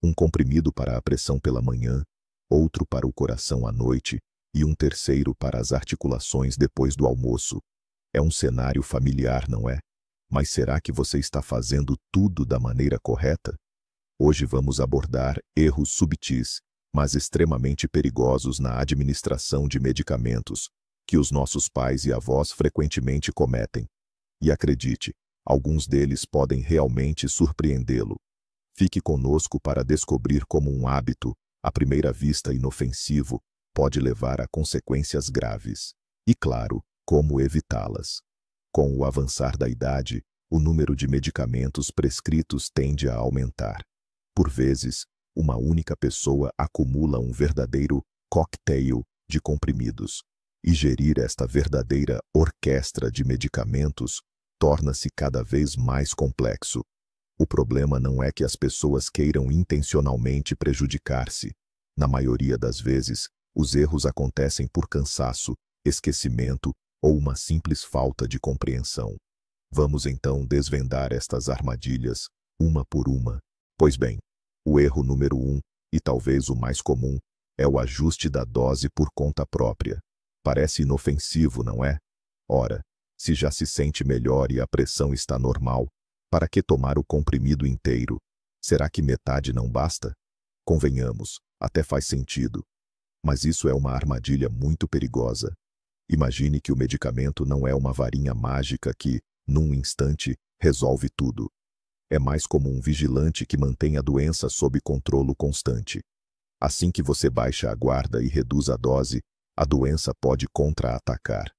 Um comprimido para a pressão pela manhã, outro para o coração à noite e um terceiro para as articulações depois do almoço. É um cenário familiar, não é? Mas será que você está fazendo tudo da maneira correta? Hoje vamos abordar erros subtis, mas extremamente perigosos na administração de medicamentos, que os nossos pais e avós frequentemente cometem. E acredite, alguns deles podem realmente surpreendê-lo. Fique conosco para descobrir como um hábito, à primeira vista inofensivo, pode levar a consequências graves. E claro, como evitá-las. Com o avançar da idade, o número de medicamentos prescritos tende a aumentar. Por vezes, uma única pessoa acumula um verdadeiro cocktail de comprimidos. E gerir esta verdadeira orquestra de medicamentos torna-se cada vez mais complexo. O problema não é que as pessoas queiram intencionalmente prejudicar-se. Na maioria das vezes, os erros acontecem por cansaço, esquecimento ou uma simples falta de compreensão. Vamos então desvendar estas armadilhas, uma por uma. Pois bem, o erro número 1, e talvez o mais comum, é o ajuste da dose por conta própria. Parece inofensivo, não é? Ora, se já se sente melhor e a pressão está normal, para que tomar o comprimido inteiro? Será que metade não basta? Convenhamos, até faz sentido. Mas isso é uma armadilha muito perigosa. Imagine que o medicamento não é uma varinha mágica que, num instante, resolve tudo. É mais como um vigilante que mantém a doença sob controle constante. Assim que você baixa a guarda e reduz a dose, a doença pode contra-atacar.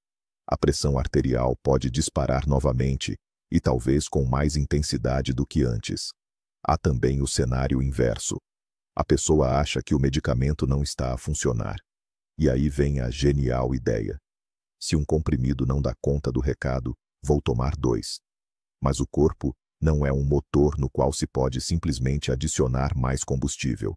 A pressão arterial pode disparar novamente, e talvez com mais intensidade do que antes. Há também o cenário inverso. A pessoa acha que o medicamento não está a funcionar. E aí vem a genial ideia. Se um comprimido não dá conta do recado, vou tomar 2. Mas o corpo não é um motor no qual se pode simplesmente adicionar mais combustível.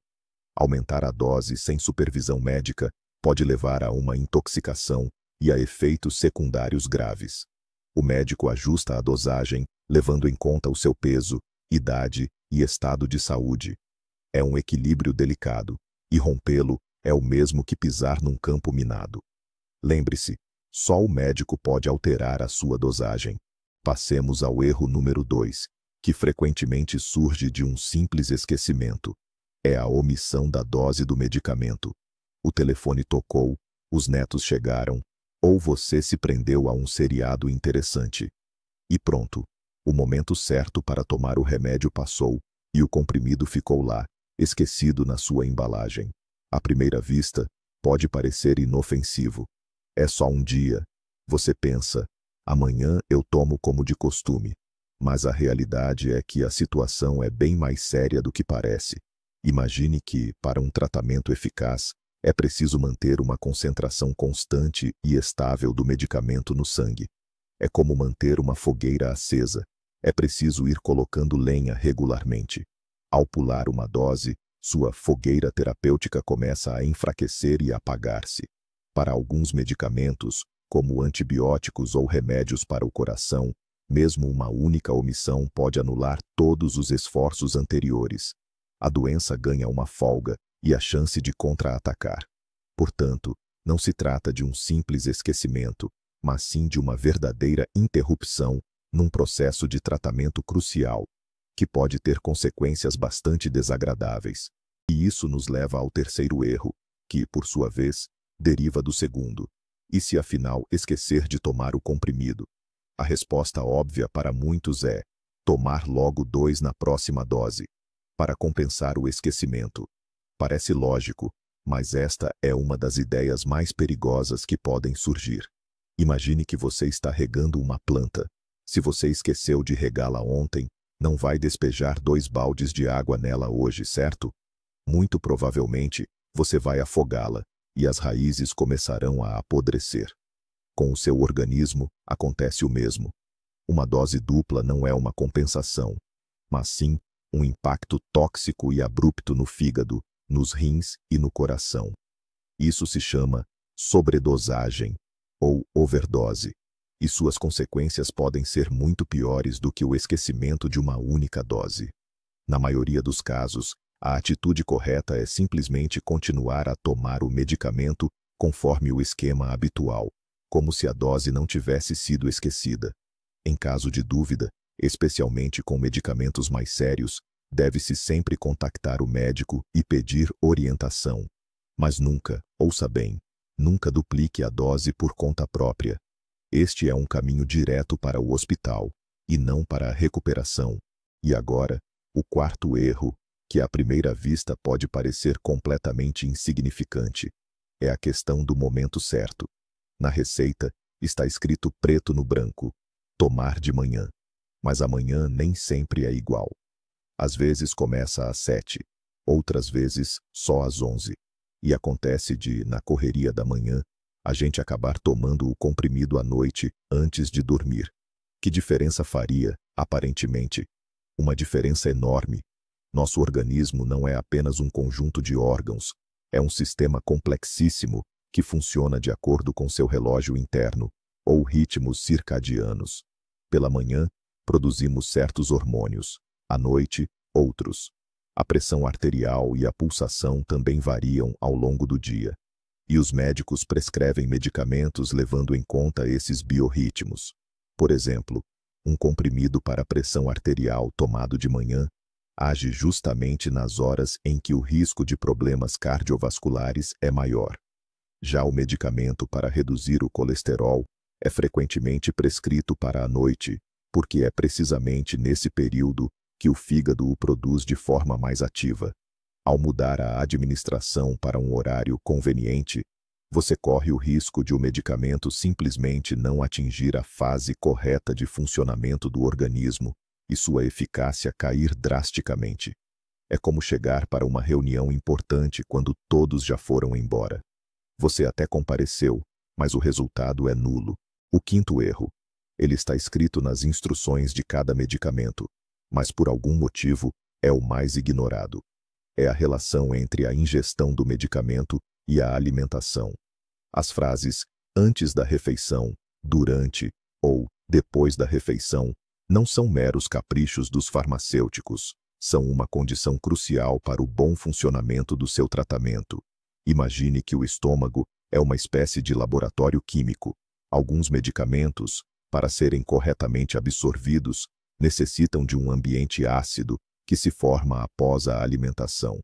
Aumentar a dose sem supervisão médica pode levar a uma intoxicação e a efeitos secundários graves. O médico ajusta a dosagem, levando em conta o seu peso, idade e estado de saúde. É um equilíbrio delicado, e rompê-lo é o mesmo que pisar num campo minado. Lembre-se, só o médico pode alterar a sua dosagem. Passemos ao erro número 2, que frequentemente surge de um simples esquecimento. É a omissão da dose do medicamento. O telefone tocou, os netos chegaram, ou você se prendeu a um seriado interessante. E pronto, o momento certo para tomar o remédio passou, e o comprimido ficou lá, esquecido na sua embalagem. À primeira vista, pode parecer inofensivo. É só um dia. Você pensa, amanhã eu tomo como de costume. Mas a realidade é que a situação é bem mais séria do que parece. Imagine que, para um tratamento eficaz, é preciso manter uma concentração constante e estável do medicamento no sangue. É como manter uma fogueira acesa. É preciso ir colocando lenha regularmente. Ao pular uma dose, sua fogueira terapêutica começa a enfraquecer e apagar-se. Para alguns medicamentos, como antibióticos ou remédios para o coração, mesmo uma única omissão pode anular todos os esforços anteriores. A doença ganha uma folga e a chance de contra-atacar. Portanto, não se trata de um simples esquecimento, mas sim de uma verdadeira interrupção num processo de tratamento crucial, que pode ter consequências bastante desagradáveis. E isso nos leva ao terceiro erro, que, por sua vez, deriva do segundo. E se afinal esquecer de tomar o comprimido? A resposta óbvia para muitos é tomar logo 2 na próxima dose, para compensar o esquecimento. Parece lógico, mas esta é uma das ideias mais perigosas que podem surgir. Imagine que você está regando uma planta. Se você esqueceu de regá-la ontem, não vai despejar 2 baldes de água nela hoje, certo? Muito provavelmente, você vai afogá-la, e as raízes começarão a apodrecer. Com o seu organismo, acontece o mesmo. Uma dose dupla não é uma compensação, mas sim um impacto tóxico e abrupto no fígado, nos rins e no coração. Isso se chama sobredosagem ou overdose, e suas consequências podem ser muito piores do que o esquecimento de uma única dose. Na maioria dos casos, A atitude correta é simplesmente continuar a tomar o medicamento conforme o esquema habitual, como se a dose não tivesse sido esquecida. Em caso de dúvida, especialmente com medicamentos mais sérios, deve-se sempre contactar o médico e pedir orientação. Mas nunca, ouça bem, nunca duplique a dose por conta própria. Este é um caminho direto para o hospital, e não para a recuperação. E agora, o quarto erro, que à primeira vista pode parecer completamente insignificante, é a questão do momento certo. Na receita, está escrito preto no branco: tomar de manhã. Mas amanhã nem sempre é igual. Às vezes começa às 7, outras vezes só às 11. E acontece de, na correria da manhã, a gente acabar tomando o comprimido à noite antes de dormir. Que diferença faria, aparentemente? Uma diferença enorme. Nosso organismo não é apenas um conjunto de órgãos, é um sistema complexíssimo que funciona de acordo com seu relógio interno, ou ritmos circadianos. Pela manhã, produzimos certos hormônios, à noite, outros. A pressão arterial e a pulsação também variam ao longo do dia. E os médicos prescrevem medicamentos levando em conta esses biorritmos. Por exemplo, um comprimido para a pressão arterial tomado de manhã age justamente nas horas em que o risco de problemas cardiovasculares é maior. Já o medicamento para reduzir o colesterol é frequentemente prescrito para a noite, porque é precisamente nesse período que o fígado o produz de forma mais ativa. Ao mudar a administração para um horário conveniente, você corre o risco de o medicamento simplesmente não atingir a fase correta de funcionamento do organismo e sua eficácia cair drasticamente. É como chegar para uma reunião importante quando todos já foram embora. Você até compareceu, mas o resultado é nulo. O quinto erro. Ele está escrito nas instruções de cada medicamento, mas por algum motivo é o mais ignorado. É a relação entre a ingestão do medicamento e a alimentação. As frases antes da refeição, durante ou depois da refeição não são meros caprichos dos farmacêuticos, são uma condição crucial para o bom funcionamento do seu tratamento. Imagine que o estômago é uma espécie de laboratório químico. Alguns medicamentos, para serem corretamente absorvidos, necessitam de um ambiente ácido que se forma após a alimentação.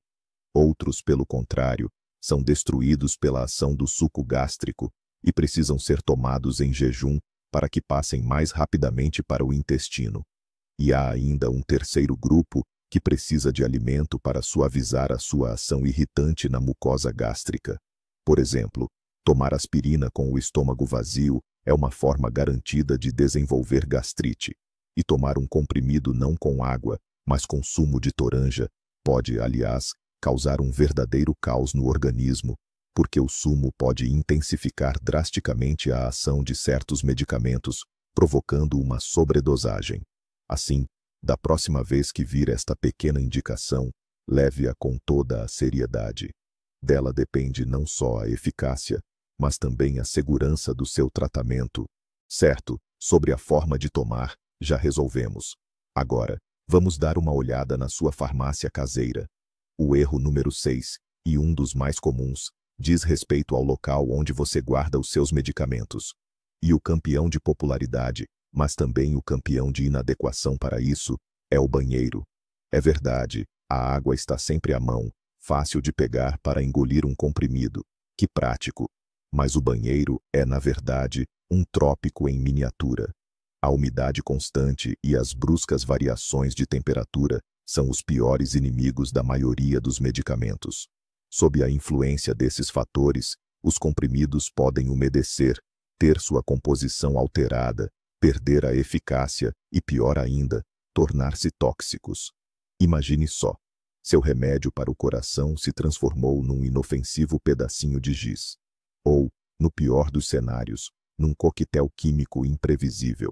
Outros, pelo contrário, são destruídos pela ação do suco gástrico e precisam ser tomados em jejum para que passem mais rapidamente para o intestino. E há ainda um terceiro grupo que precisa de alimento para suavizar a sua ação irritante na mucosa gástrica. Por exemplo, tomar aspirina com o estômago vazio é uma forma garantida de desenvolver gastrite. E tomar um comprimido não com água, mas com sumo de toranja, pode, aliás, causar um verdadeiro caos no organismo, porque o sumo pode intensificar drasticamente a ação de certos medicamentos, provocando uma sobredosagem. Assim, da próxima vez que vir esta pequena indicação, leve-a com toda a seriedade. Dela depende não só a eficácia, mas também a segurança do seu tratamento. Certo, sobre a forma de tomar, já resolvemos. Agora, vamos dar uma olhada na sua farmácia caseira. O erro número 6, e um dos mais comuns, diz respeito ao local onde você guarda os seus medicamentos. E o campeão de popularidade, mas também o campeão de inadequação para isso, é o banheiro. É verdade, a água está sempre à mão, fácil de pegar para engolir um comprimido. Que prático! Mas o banheiro é, na verdade, um trópico em miniatura. A umidade constante e as bruscas variações de temperatura são os piores inimigos da maioria dos medicamentos. Sob a influência desses fatores, os comprimidos podem umedecer, ter sua composição alterada, perder a eficácia e, pior ainda, tornar-se tóxicos. Imagine só, seu remédio para o coração se transformou num inofensivo pedacinho de giz. Ou, no pior dos cenários, num coquetel químico imprevisível.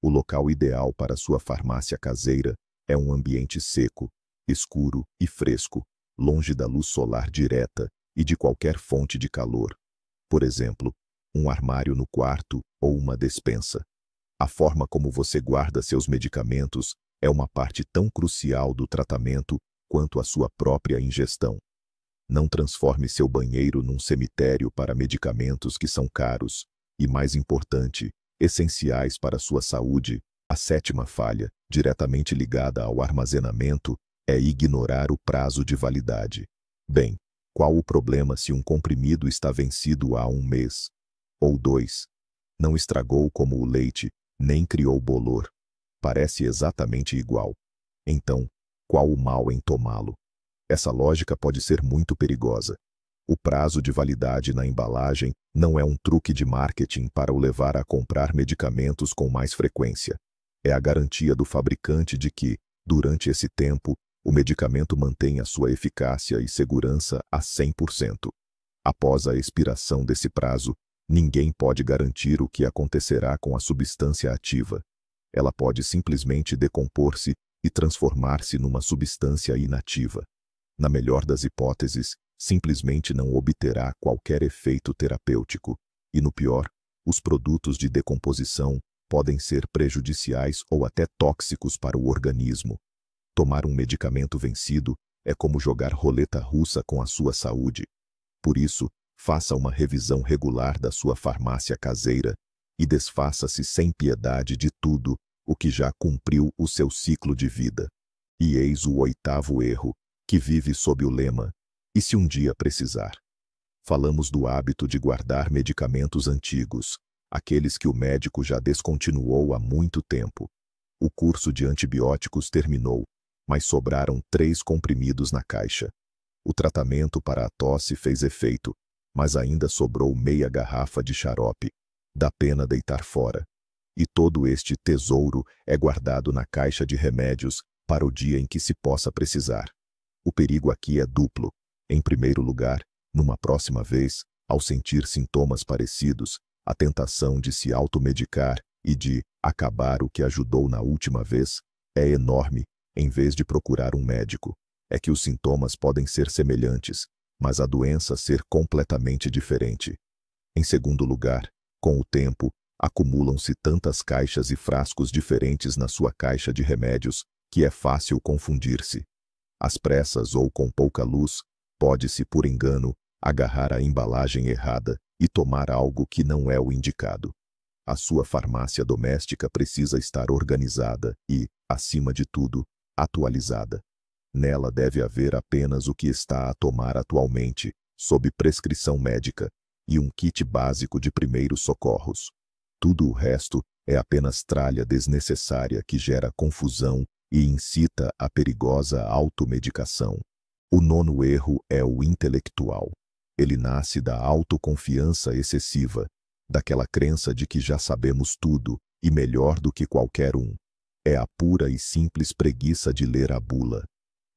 O local ideal para sua farmácia caseira é um ambiente seco, escuro e fresco, longe da luz solar direta e de qualquer fonte de calor. Por exemplo, um armário no quarto ou uma despensa. A forma como você guarda seus medicamentos é uma parte tão crucial do tratamento quanto a sua própria ingestão. Não transforme seu banheiro num cemitério para medicamentos que são caros e, mais importante, essenciais para sua saúde. A sétima falha, diretamente ligada ao armazenamento, é ignorar o prazo de validade. Bem, qual o problema se um comprimido está vencido há 1 mês? Ou 2? Não estragou como o leite, nem criou bolor. Parece exatamente igual. Então, qual o mal em tomá-lo? Essa lógica pode ser muito perigosa. O prazo de validade na embalagem não é um truque de marketing para o levar a comprar medicamentos com mais frequência. É a garantia do fabricante de que, durante esse tempo, o medicamento mantenha sua eficácia e segurança a 100%. Após a expiração desse prazo, ninguém pode garantir o que acontecerá com a substância ativa. Ela pode simplesmente decompor-se e transformar-se numa substância inativa. Na melhor das hipóteses, simplesmente não obterá qualquer efeito terapêutico, e no pior, os produtos de decomposição podem ser prejudiciais ou até tóxicos para o organismo. Tomar um medicamento vencido é como jogar roleta russa com a sua saúde. Por isso, faça uma revisão regular da sua farmácia caseira e desfaça-se sem piedade de tudo o que já cumpriu o seu ciclo de vida. E eis o 8º erro, que vive sob o lema: e se um dia precisar? Falamos do hábito de guardar medicamentos antigos, aqueles que o médico já descontinuou há muito tempo. O curso de antibióticos terminou, mas sobraram 3 comprimidos na caixa. O tratamento para a tosse fez efeito, mas ainda sobrou meia garrafa de xarope. Dá pena deitar fora. E todo este tesouro é guardado na caixa de remédios para o dia em que se possa precisar. O perigo aqui é duplo. Em primeiro lugar, numa próxima vez, ao sentir sintomas parecidos, a tentação de se automedicar e de acabar o que ajudou na última vez é enorme. Em vez de procurar um médico, é que os sintomas podem ser semelhantes, mas a doença ser completamente diferente. Em segundo lugar, com o tempo, acumulam-se tantas caixas e frascos diferentes na sua caixa de remédios que é fácil confundir-se. Às pressas ou com pouca luz, pode-se, por engano, agarrar a embalagem errada e tomar algo que não é o indicado. A sua farmácia doméstica precisa estar organizada e, acima de tudo, atualizada. Nela deve haver apenas o que está a tomar atualmente, sob prescrição médica, e um kit básico de primeiros socorros. Tudo o resto é apenas tralha desnecessária que gera confusão e incita a perigosa automedicação. O 9º erro é o intelectual. Ele nasce da autoconfiança excessiva, daquela crença de que já sabemos tudo e melhor do que qualquer um. É a pura e simples preguiça de ler a bula.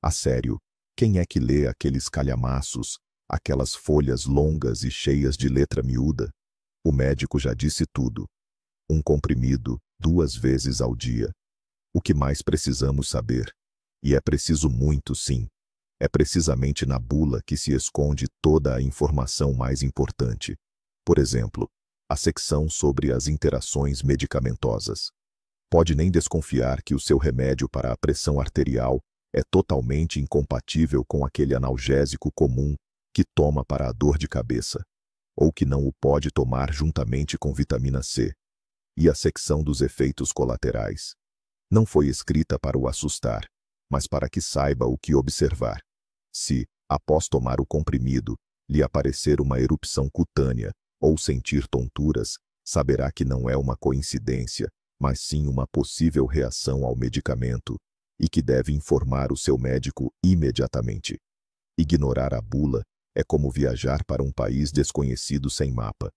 A sério, quem é que lê aqueles calhamaços, aquelas folhas longas e cheias de letra miúda? O médico já disse tudo. Um comprimido, 2 vezes ao dia. O que mais precisamos saber? E é preciso muito, sim. É precisamente na bula que se esconde toda a informação mais importante. Por exemplo, a secção sobre as interações medicamentosas. Pode nem desconfiar que o seu remédio para a pressão arterial é totalmente incompatível com aquele analgésico comum que toma para a dor de cabeça, ou que não o pode tomar juntamente com vitamina C. E a secção dos efeitos colaterais. Não foi escrita para o assustar, mas para que saiba o que observar. Se, após tomar o comprimido, lhe aparecer uma erupção cutânea ou sentir tonturas, saberá que não é uma coincidência, mas sim uma possível reação ao medicamento, e que deve informar o seu médico imediatamente. Ignorar a bula é como viajar para um país desconhecido sem mapa.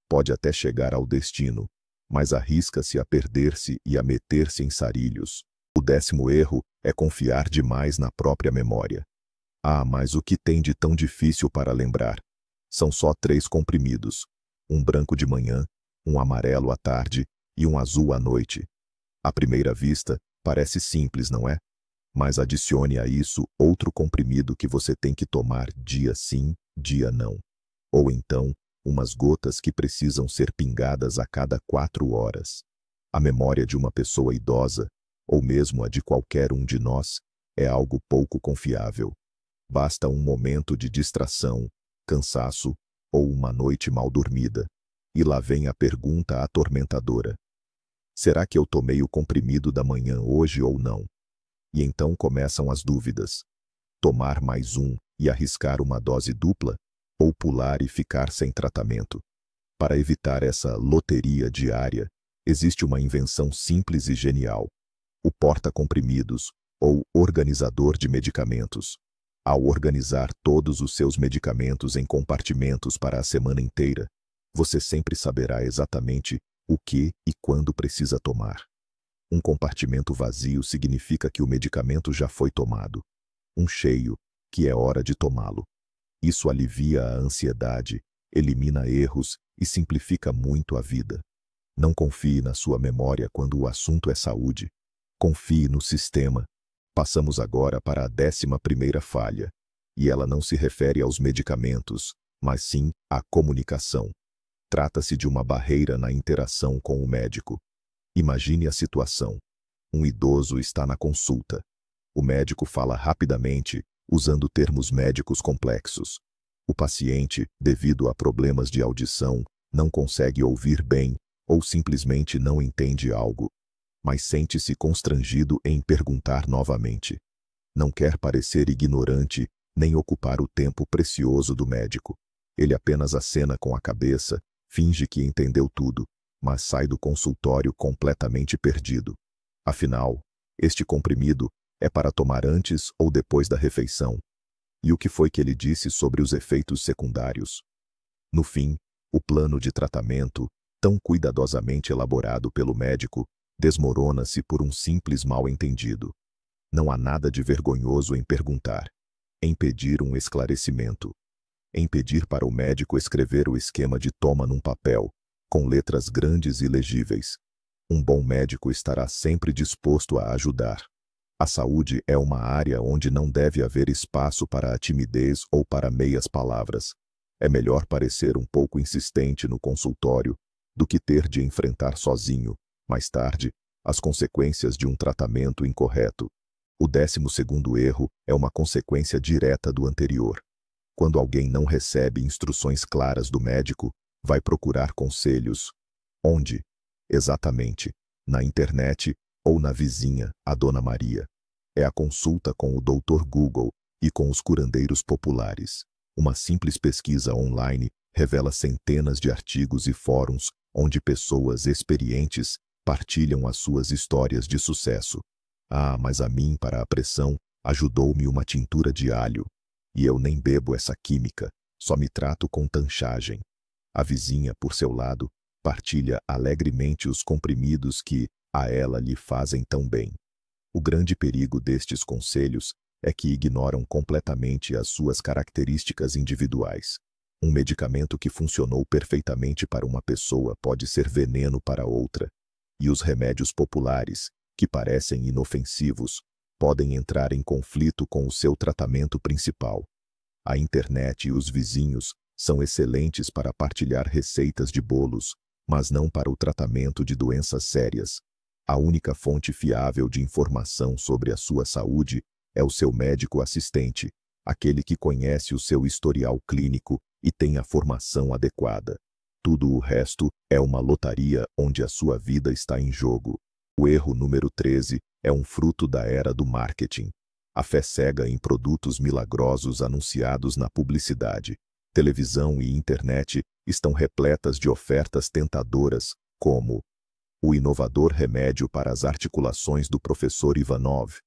Pode até chegar ao destino, mas arrisca-se a perder-se e a meter-se em sarilhos. O 10º erro é confiar demais na própria memória. Ah, mas o que tem de tão difícil para lembrar? São só 3 comprimidos, um branco de manhã, um amarelo à tarde e um azul à noite. À primeira vista, parece simples, não é? Mas adicione a isso outro comprimido que você tem que tomar dia sim, dia não. Ou então, umas gotas que precisam ser pingadas a cada 4 horas. A memória de uma pessoa idosa, ou mesmo a de qualquer um de nós, é algo pouco confiável. Basta um momento de distração, cansaço ou uma noite mal dormida. E lá vem a pergunta atormentadora: será que eu tomei o comprimido da manhã hoje ou não? E então começam as dúvidas. Tomar mais um e arriscar uma dose dupla? Ou pular e ficar sem tratamento? Para evitar essa loteria diária, existe uma invenção simples e genial: o porta-comprimidos, ou organizador de medicamentos. Ao organizar todos os seus medicamentos em compartimentos para a semana inteira, você sempre saberá exatamente o que e quando precisa tomar. Um compartimento vazio significa que o medicamento já foi tomado. Um cheio, que é hora de tomá-lo. Isso alivia a ansiedade, elimina erros e simplifica muito a vida. Não confie na sua memória quando o assunto é saúde. Confie no sistema. Passamos agora para a 11ª falha. E ela não se refere aos medicamentos, mas sim à comunicação. Trata-se de uma barreira na interação com o médico. Imagine a situação. Um idoso está na consulta. O médico fala rapidamente, usando termos médicos complexos. O paciente, devido a problemas de audição, não consegue ouvir bem ou simplesmente não entende algo, mas sente-se constrangido em perguntar novamente. Não quer parecer ignorante nem ocupar o tempo precioso do médico. Ele apenas acena com a cabeça, finge que entendeu tudo, mas sai do consultório completamente perdido. Afinal, este comprimido é para tomar antes ou depois da refeição. E o que foi que ele disse sobre os efeitos secundários? No fim, o plano de tratamento, tão cuidadosamente elaborado pelo médico, desmorona-se por um simples mal-entendido. Não há nada de vergonhoso em perguntar, em pedir um esclarecimento, em pedir para o médico escrever o esquema de toma num papel, com letras grandes e legíveis. Um bom médico estará sempre disposto a ajudar. A saúde é uma área onde não deve haver espaço para a timidez ou para meias palavras. É melhor parecer um pouco insistente no consultório do que ter de enfrentar sozinho, mais tarde, as consequências de um tratamento incorreto. O 12º erro é uma consequência direta do anterior. Quando alguém não recebe instruções claras do médico, vai procurar conselhos. Onde? Exatamente, na internet ou na vizinha, a Dona Maria. É a consulta com o Dr. Google e com os curandeiros populares. Uma simples pesquisa online revela centenas de artigos e fóruns onde pessoas experientes partilham as suas histórias de sucesso. Ah, mas a mim, para a pressão, ajudou-me uma tintura de alho. E eu nem bebo essa química, só me trato com tanchagem. A vizinha, por seu lado, partilha alegremente os comprimidos que a ela lhe fazem tão bem. O grande perigo destes conselhos é que ignoram completamente as suas características individuais. Um medicamento que funcionou perfeitamente para uma pessoa pode ser veneno para outra. E os remédios populares, que parecem inofensivos, podem entrar em conflito com o seu tratamento principal. A internet e os vizinhos são excelentes para partilhar receitas de bolos, mas não para o tratamento de doenças sérias. A única fonte fiável de informação sobre a sua saúde é o seu médico assistente, aquele que conhece o seu historial clínico e tem a formação adequada. Tudo o resto é uma lotaria onde a sua vida está em jogo. O erro número 13 é um fruto da era do marketing. A fé cega em produtos milagrosos anunciados na publicidade. Televisão e internet estão repletas de ofertas tentadoras, como o inovador remédio para as articulações do professor Ivanov,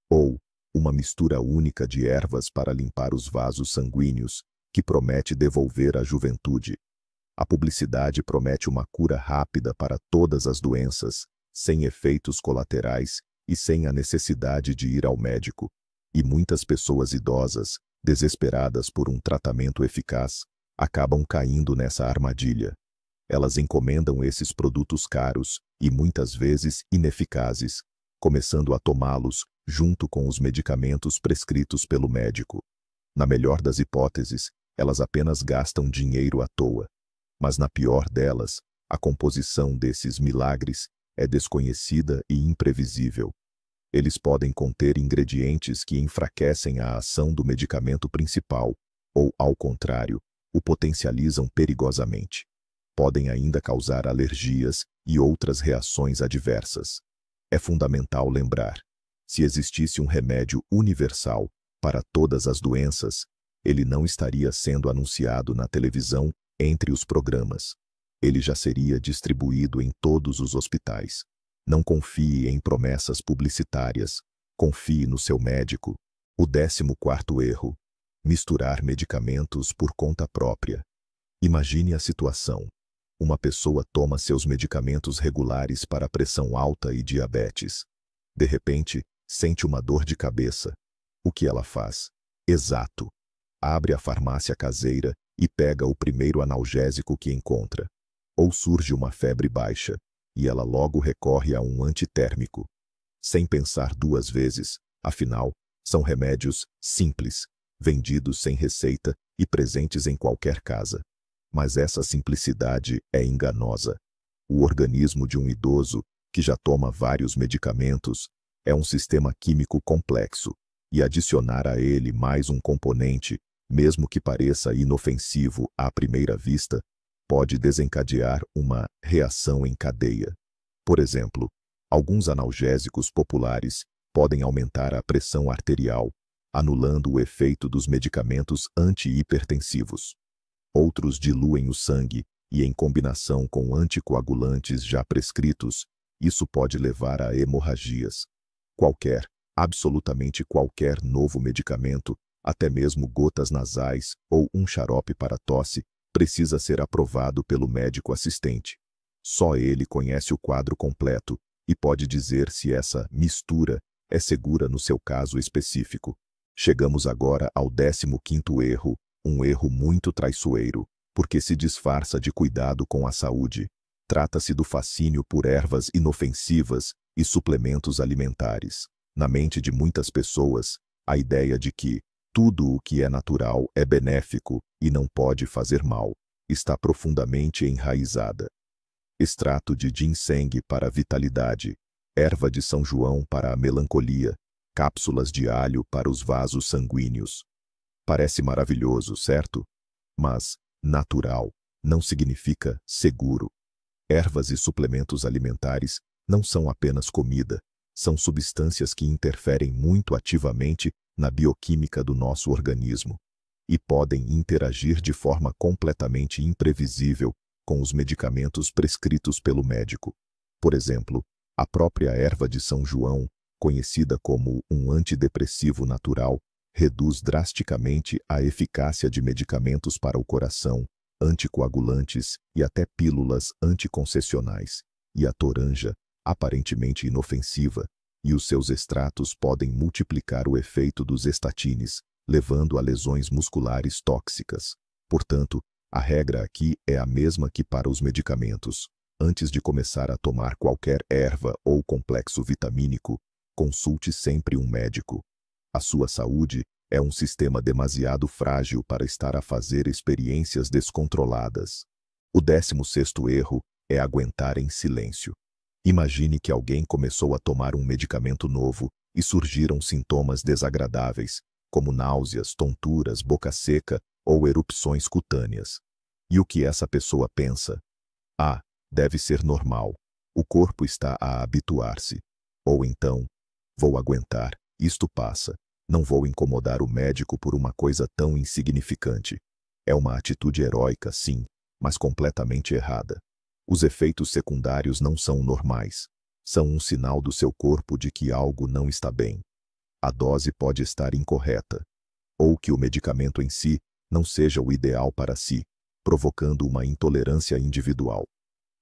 ou uma mistura única de ervas para limpar os vasos sanguíneos, que promete devolver a juventude. A publicidade promete uma cura rápida para todas as doenças, sem efeitos colaterais e sem a necessidade de ir ao médico. E muitas pessoas idosas, desesperadas por um tratamento eficaz, acabam caindo nessa armadilha. Elas encomendam esses produtos caros e muitas vezes ineficazes, começando a tomá-los junto com os medicamentos prescritos pelo médico. Na melhor das hipóteses, elas apenas gastam dinheiro à toa. Mas na pior delas, a composição desses milagres é desconhecida e imprevisível. Eles podem conter ingredientes que enfraquecem a ação do medicamento principal, ou, ao contrário, o potencializam perigosamente. Podem ainda causar alergias e outras reações adversas. É fundamental lembrar: se existisse um remédio universal para todas as doenças, ele não estaria sendo anunciado na televisão entre os programas. Ele já seria distribuído em todos os hospitais. Não confie em promessas publicitárias. Confie no seu médico. O 14º erro: misturar medicamentos por conta própria. Imagine a situação. Uma pessoa toma seus medicamentos regulares para pressão alta e diabetes. De repente, sente uma dor de cabeça. O que ela faz? Exato. Abre a farmácia caseira e pega o primeiro analgésico que encontra. Ou surge uma febre baixa, e ela logo recorre a um antitérmico. Sem pensar duas vezes, afinal, são remédios simples, vendidos sem receita e presentes em qualquer casa. Mas essa simplicidade é enganosa. O organismo de um idoso, que já toma vários medicamentos, é um sistema químico complexo, e adicionar a ele mais um componente, mesmo que pareça inofensivo à primeira vista, pode desencadear uma reação em cadeia. Por exemplo, alguns analgésicos populares podem aumentar a pressão arterial, anulando o efeito dos medicamentos antihipertensivos. Outros diluem o sangue e, em combinação com anticoagulantes já prescritos, isso pode levar a hemorragias. Absolutamente qualquer novo medicamento, até mesmo gotas nasais ou um xarope para tosse, precisa ser aprovado pelo médico assistente. Só ele conhece o quadro completo e pode dizer se essa mistura é segura no seu caso específico. Chegamos agora ao 15º erro, um erro muito traiçoeiro, porque se disfarça de cuidado com a saúde. Trata-se do fascínio por ervas inofensivas e suplementos alimentares. Na mente de muitas pessoas, a ideia de que tudo o que é natural é benéfico e não pode fazer mal está profundamente enraizada. Extrato de ginseng para a vitalidade, erva de São João para a melancolia, cápsulas de alho para os vasos sanguíneos. Parece maravilhoso, certo? Mas natural não significa seguro. Ervas e suplementos alimentares não são apenas comida, são substâncias que interferem muito ativamente na bioquímica do nosso organismo e podem interagir de forma completamente imprevisível com os medicamentos prescritos pelo médico. Por exemplo, a própria erva de São João, conhecida como um antidepressivo natural, reduz drasticamente a eficácia de medicamentos para o coração, anticoagulantes e até pílulas anticoncepcionais. E a toranja, aparentemente inofensiva, e os seus extratos podem multiplicar o efeito dos estatines, levando a lesões musculares tóxicas. Portanto, a regra aqui é a mesma que para os medicamentos. Antes de começar a tomar qualquer erva ou complexo vitamínico, consulte sempre um médico. A sua saúde é um sistema demasiado frágil para estar a fazer experiências descontroladas. O 16º erro é aguentar em silêncio. Imagine que alguém começou a tomar um medicamento novo e surgiram sintomas desagradáveis, como náuseas, tonturas, boca seca ou erupções cutâneas. E o que essa pessoa pensa? Ah, deve ser normal. O corpo está a habituar-se. Ou então, vou aguentar, isto passa. Não vou incomodar o médico por uma coisa tão insignificante. É uma atitude heróica, sim, mas completamente errada. Os efeitos secundários não são normais. São um sinal do seu corpo de que algo não está bem. A dose pode estar incorreta, ou que o medicamento em si não seja o ideal para si, provocando uma intolerância individual.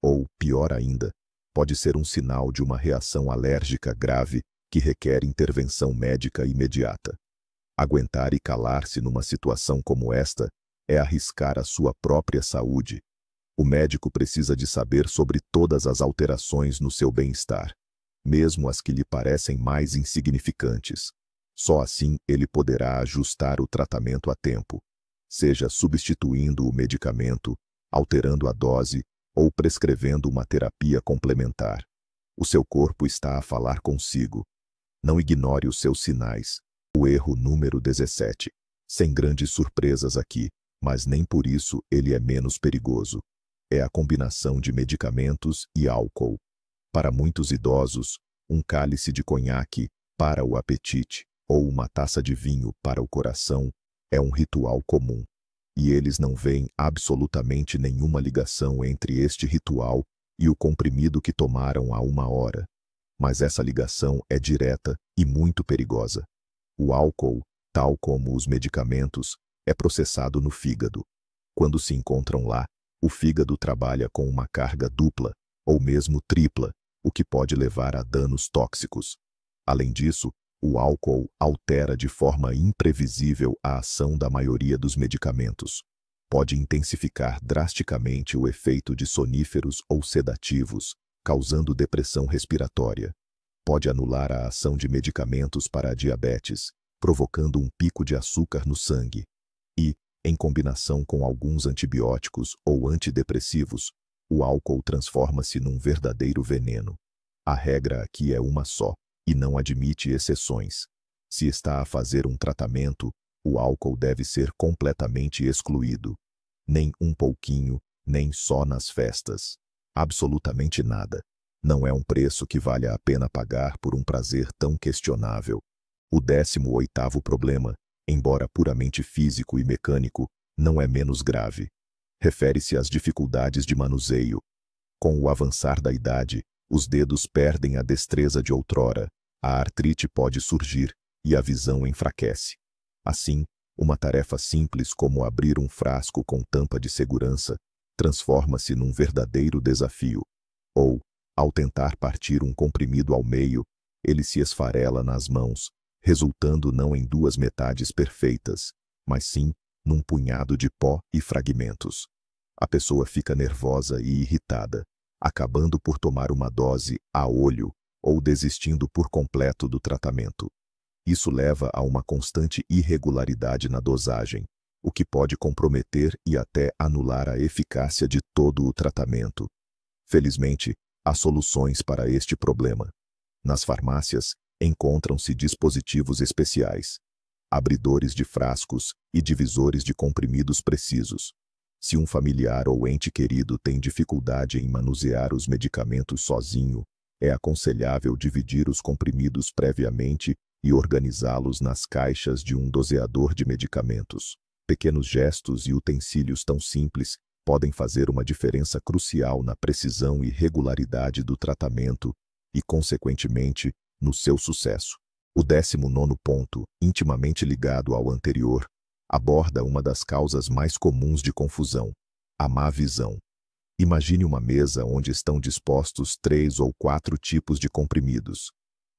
Ou, pior ainda, pode ser um sinal de uma reação alérgica grave que requer intervenção médica imediata. Aguentar e calar-se numa situação como esta é arriscar a sua própria saúde. O médico precisa de saber sobre todas as alterações no seu bem-estar, mesmo as que lhe parecem mais insignificantes. Só assim ele poderá ajustar o tratamento a tempo, seja substituindo o medicamento, alterando a dose ou prescrevendo uma terapia complementar. O seu corpo está a falar consigo. Não ignore os seus sinais. O erro número 17. Sem grandes surpresas aqui, mas nem por isso ele é menos perigoso. É a combinação de medicamentos e álcool. Para muitos idosos, um cálice de conhaque para o apetite ou uma taça de vinho para o coração é um ritual comum. E eles não veem absolutamente nenhuma ligação entre este ritual e o comprimido que tomaram há 1 hora. Mas essa ligação é direta e muito perigosa. O álcool, tal como os medicamentos, é processado no fígado. Quando se encontram lá, o fígado trabalha com uma carga dupla, ou mesmo tripla, o que pode levar a danos tóxicos. Além disso, o álcool altera de forma imprevisível a ação da maioria dos medicamentos. Pode intensificar drasticamente o efeito de soníferos ou sedativos, causando depressão respiratória. Pode anular a ação de medicamentos para a diabetes, provocando um pico de açúcar no sangue. E, em combinação com alguns antibióticos ou antidepressivos, o álcool transforma-se num verdadeiro veneno. A regra aqui é uma só, e não admite exceções. Se está a fazer um tratamento, o álcool deve ser completamente excluído. Nem um pouquinho, nem só nas festas. Absolutamente nada. Não é um preço que valha a pena pagar por um prazer tão questionável. O 18º problema, embora puramente físico e mecânico, não é menos grave. Refere-se às dificuldades de manuseio. Com o avançar da idade, os dedos perdem a destreza de outrora, a artrite pode surgir e a visão enfraquece. Assim, uma tarefa simples como abrir um frasco com tampa de segurança transforma-se num verdadeiro desafio. Ou, ao tentar partir um comprimido ao meio, ele se esfarela nas mãos, resultando não em 2 metades perfeitas, mas sim num punhado de pó e fragmentos. A pessoa fica nervosa e irritada, acabando por tomar uma dose a olho ou desistindo por completo do tratamento. Isso leva a uma constante irregularidade na dosagem, o que pode comprometer e até anular a eficácia de todo o tratamento. Felizmente, há soluções para este problema. Nas farmácias, encontram-se dispositivos especiais, abridores de frascos e divisores de comprimidos precisos. Se um familiar ou ente querido tem dificuldade em manusear os medicamentos sozinho, é aconselhável dividir os comprimidos previamente e organizá-los nas caixas de um doseador de medicamentos. Pequenos gestos e utensílios tão simples podem fazer uma diferença crucial na precisão e regularidade do tratamento e, consequentemente, no seu sucesso. O 19º ponto, intimamente ligado ao anterior, aborda uma das causas mais comuns de confusão: a má visão. Imagine uma mesa onde estão dispostos 3 ou 4 tipos de comprimidos.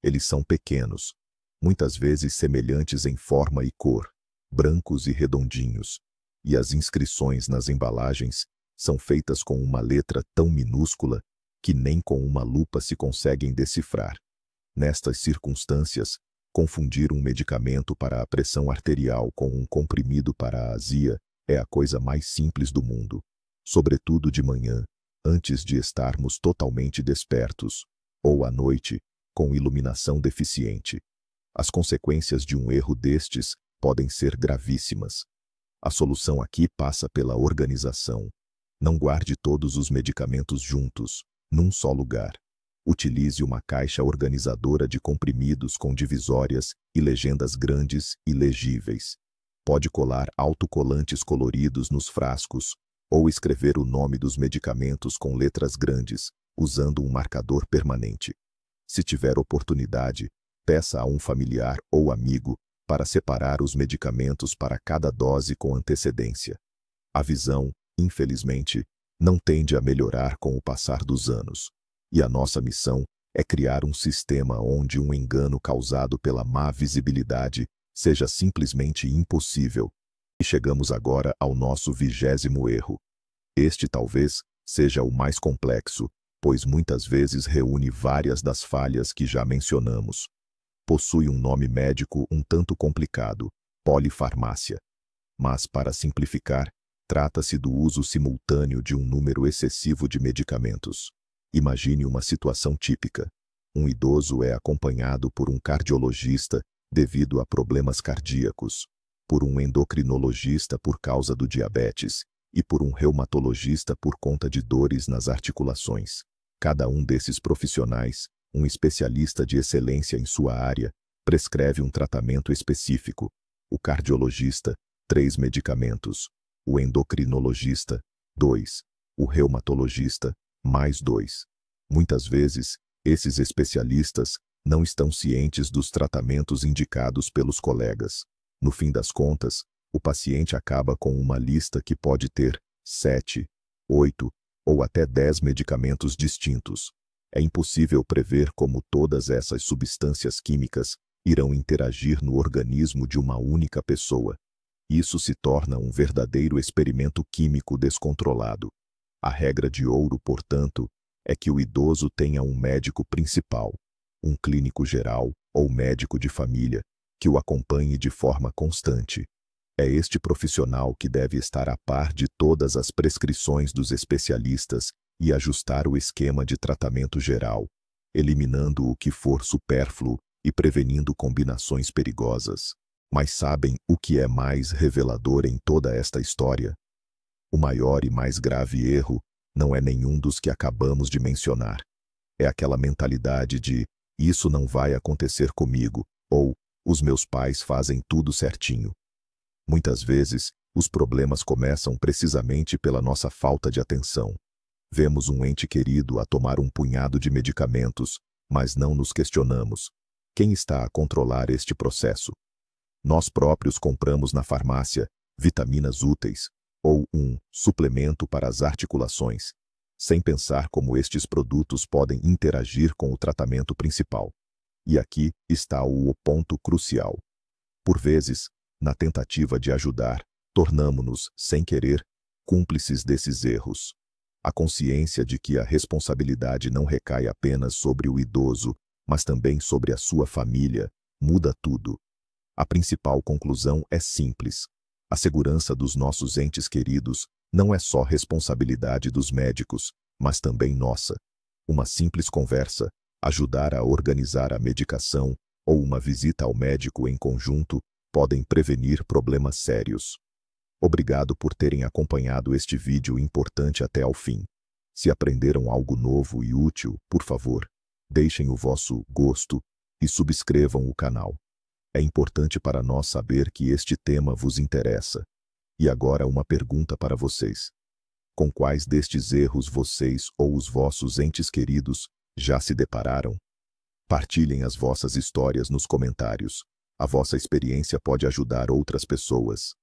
Eles são pequenos, muitas vezes semelhantes em forma e cor, brancos e redondinhos, e as inscrições nas embalagens são feitas com uma letra tão minúscula que nem com uma lupa se conseguem decifrar. Nestas circunstâncias, confundir um medicamento para a pressão arterial com um comprimido para a azia é a coisa mais simples do mundo, sobretudo de manhã, antes de estarmos totalmente despertos, ou à noite, com iluminação deficiente. As consequências de um erro destes podem ser gravíssimas. A solução aqui passa pela organização. Não guarde todos os medicamentos juntos, num só lugar. Utilize uma caixa organizadora de comprimidos com divisórias e legendas grandes e legíveis. Pode colar autocolantes coloridos nos frascos ou escrever o nome dos medicamentos com letras grandes, usando um marcador permanente. Se tiver oportunidade, peça a um familiar ou amigo para separar os medicamentos para cada dose com antecedência. A visão, infelizmente, não tende a melhorar com o passar dos anos. E a nossa missão é criar um sistema onde um engano causado pela má visibilidade seja simplesmente impossível. E chegamos agora ao nosso 20º erro. Este talvez seja o mais complexo, pois muitas vezes reúne várias das falhas que já mencionamos. Possui um nome médico um tanto complicado: polifarmácia. Mas, para simplificar, trata-se do uso simultâneo de um número excessivo de medicamentos. Imagine uma situação típica. Um idoso é acompanhado por um cardiologista devido a problemas cardíacos, por um endocrinologista por causa do diabetes e por um reumatologista por conta de dores nas articulações. Cada um desses profissionais, um especialista de excelência em sua área, prescreve um tratamento específico. O cardiologista, 3 medicamentos. O endocrinologista, 2. O reumatologista, mais 2. Muitas vezes, esses especialistas não estão cientes dos tratamentos indicados pelos colegas. No fim das contas, o paciente acaba com uma lista que pode ter 7, 8 ou até 10 medicamentos distintos. É impossível prever como todas essas substâncias químicas irão interagir no organismo de uma única pessoa. Isso se torna um verdadeiro experimento químico descontrolado. A regra de ouro, portanto, é que o idoso tenha um médico principal, um clínico geral ou médico de família, que o acompanhe de forma constante. É este profissional que deve estar a par de todas as prescrições dos especialistas e ajustar o esquema de tratamento geral, eliminando o que for supérfluo e prevenindo combinações perigosas. Mas sabem o que é mais revelador em toda esta história? O maior e mais grave erro não é nenhum dos que acabamos de mencionar. É aquela mentalidade de "isso não vai acontecer comigo" ou "os meus pais fazem tudo certinho". Muitas vezes, os problemas começam precisamente pela nossa falta de atenção. Vemos um ente querido a tomar um punhado de medicamentos, mas não nos questionamos: quem está a controlar este processo? Nós próprios compramos na farmácia vitaminas úteis ou um suplemento para as articulações, sem pensar como estes produtos podem interagir com o tratamento principal. E aqui está o ponto crucial. Por vezes, na tentativa de ajudar, tornamo-nos, sem querer, cúmplices desses erros. A consciência de que a responsabilidade não recai apenas sobre o idoso, mas também sobre a sua família, muda tudo. A principal conclusão é simples. A segurança dos nossos entes queridos não é só responsabilidade dos médicos, mas também nossa. Uma simples conversa, ajudar a organizar a medicação ou uma visita ao médico em conjunto podem prevenir problemas sérios. Obrigado por terem acompanhado este vídeo importante até ao fim. Se aprenderam algo novo e útil, por favor, deixem o vosso gosto e subscrevam o canal. É importante para nós saber que este tema vos interessa. E agora uma pergunta para vocês. Com quais destes erros vocês ou os vossos entes queridos já se depararam? Partilhem as vossas histórias nos comentários. A vossa experiência pode ajudar outras pessoas.